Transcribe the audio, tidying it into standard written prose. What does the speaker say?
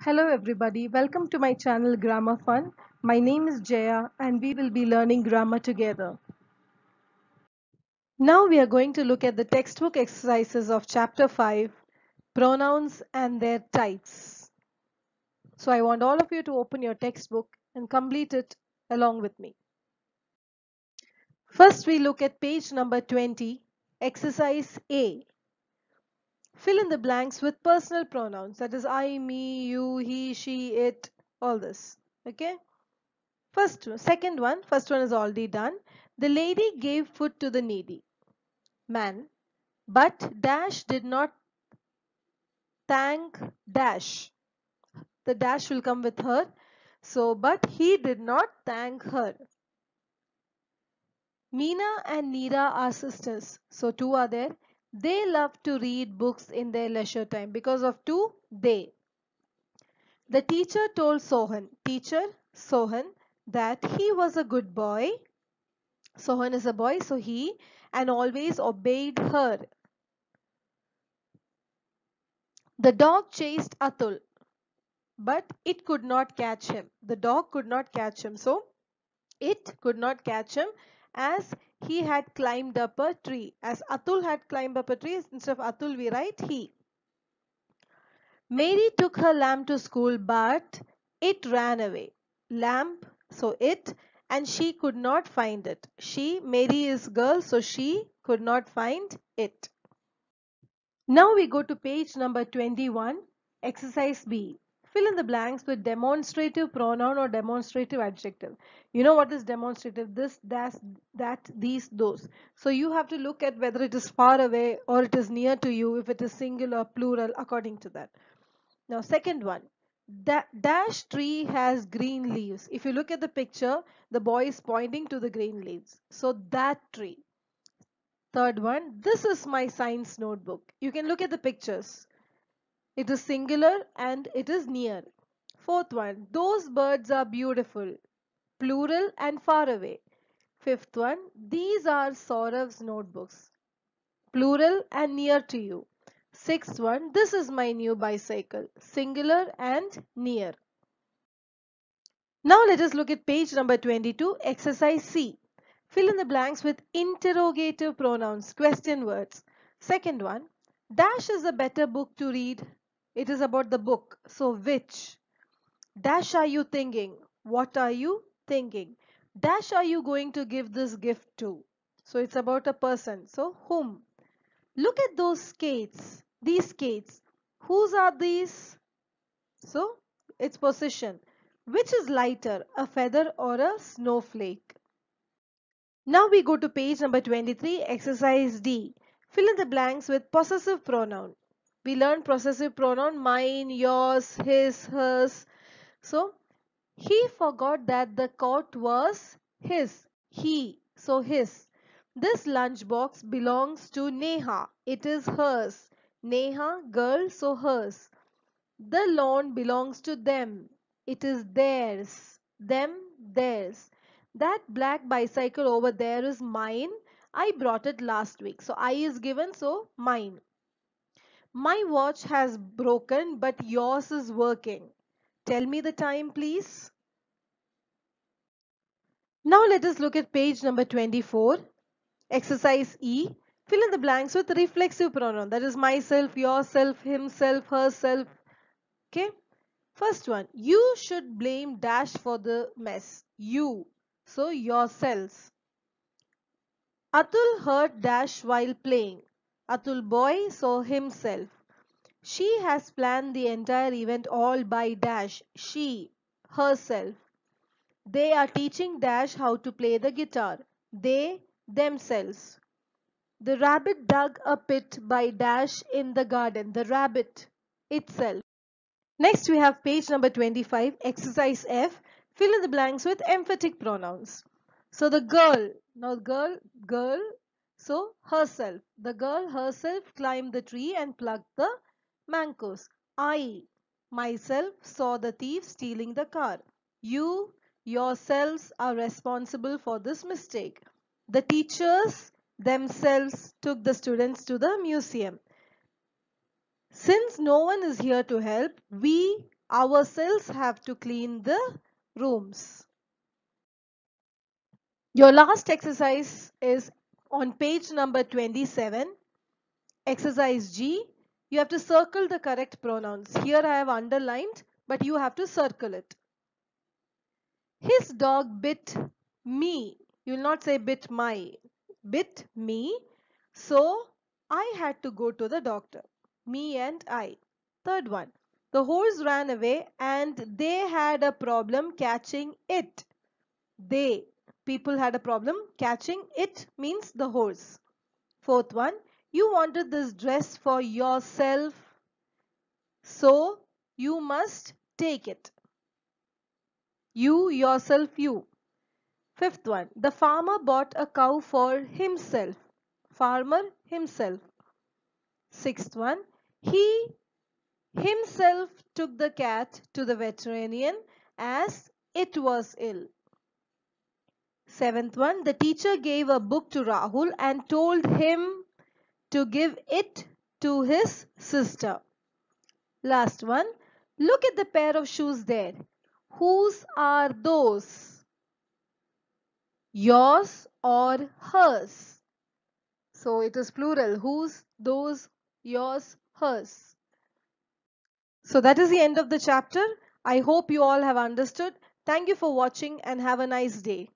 Hello everybody, welcome to my channel Grammar Fun. My name is Jaya and we will be learning grammar together. Now we are going to look at the textbook exercises of chapter 5, pronouns and their types. So I want all of you to open your textbook and complete it along with me. First we look at page number 20, exercise A. Fill in the blanks with personal pronouns, that is I, me, you, he, she, it, all this. Okay? First one is already done. The lady gave food to the needy man, but dash did not thank dash. The dash will come with her. So, but he did not thank her. Meena and Neera are sisters. So, two are there. They love to read books in their leisure time. Because of two, they. The teacher told Sohan, that he was a good boy. Sohan is a boy, so he and always obeyed her. The dog chased Atul, but it could not catch him. The dog could not catch him, so it could not catch him as he had climbed up a tree. As Atul had climbed up a tree, instead of Atul we write he. Mary took her lamb to school, but it ran away. Lamb, so it, and she could not find it. Mary is girl, so she could not find it. Now we go to page number 21, exercise B. Fill in the blanks with demonstrative pronoun or demonstrative adjective. You know what is demonstrative? This, that, these, those. So you have to look at whether it is far away or it is near to you, if it is singular, plural, according to that. Now second one, dash tree has green leaves. If you look at the picture, the boy is pointing to the green leaves. So that tree. Third one, this is my science notebook. You can look at the pictures. It is singular and it is near. Fourth one, those birds are beautiful. Plural and far away. Fifth one, these are Saurav's notebooks. Plural and near to you. Sixth one, this is my new bicycle. Singular and near. Now let us look at page number 22, exercise C. Fill in the blanks with interrogative pronouns, question words. Second one, dash is a better book to read. It is about the book. So which? Dash are you thinking? What are you thinking? Dash are you going to give this gift to? So it's about a person. So whom? Look at those skates. These skates. Whose are these? So it's possession. Which is lighter, a feather or a snowflake? Now we go to page number 23, exercise D. Fill in the blanks with possessive pronoun. We learned possessive pronoun mine, yours, his, hers. So he forgot that the coat was his. So his. This lunchbox belongs to Neha. It is hers. Neha, girl, so hers. The lawn belongs to them. It is theirs. Them, theirs. That black bicycle over there is mine. I brought it last week. So I is given, so mine. My watch has broken, but yours is working. Tell me the time, please. Now let us look at page number 24, exercise E. Fill in the blanks with reflexive pronoun, that is myself, yourself, himself, herself. Okay. First one, you should blame dash for the mess. You. So yourselves. Atul hurt dash while playing. Atul boy, so himself. She has planned the entire event all by dash. She. Herself. They are teaching dash how to play the guitar. They. Themselves. The rabbit dug a pit by dash in the garden. The rabbit itself. Next we have page number 25, exercise F. Fill in the blanks with emphatic pronouns. So the girl, now girl, so herself. The girl herself climbed the tree and plucked the mangoes. I, myself, saw the thief stealing the car. You, yourselves, are responsible for this mistake. The teachers themselves took the students to the museum. Since no one is here to help, we Ourselves have to clean the rooms. Your last exercise is on page number 27. Exercise G. You have to circle the correct pronouns. Here I have underlined, but you have to circle it. His dog bit me. You will not say bit my. Bit me. So I had to go to the doctor. Me and I. Third one. The horse ran away and they had a problem catching it. They. People had a problem catching it means the horse. Fourth one. You wanted this dress for yourself. So you must take it. You, yourself, you. Fifth one, the farmer bought a cow for himself. Farmer himself. Sixth one, he himself took the cat to the veterinarian as it was ill. Seventh one, the teacher gave a book to Rahul and told him to give it to his sister. Last one, look at the pair of shoes there. Whose are those? Yours or hers? So it is plural. Whose, those, yours, hers. So that is the end of the chapter. I hope you all have understood. Thank you for watching and have a nice day.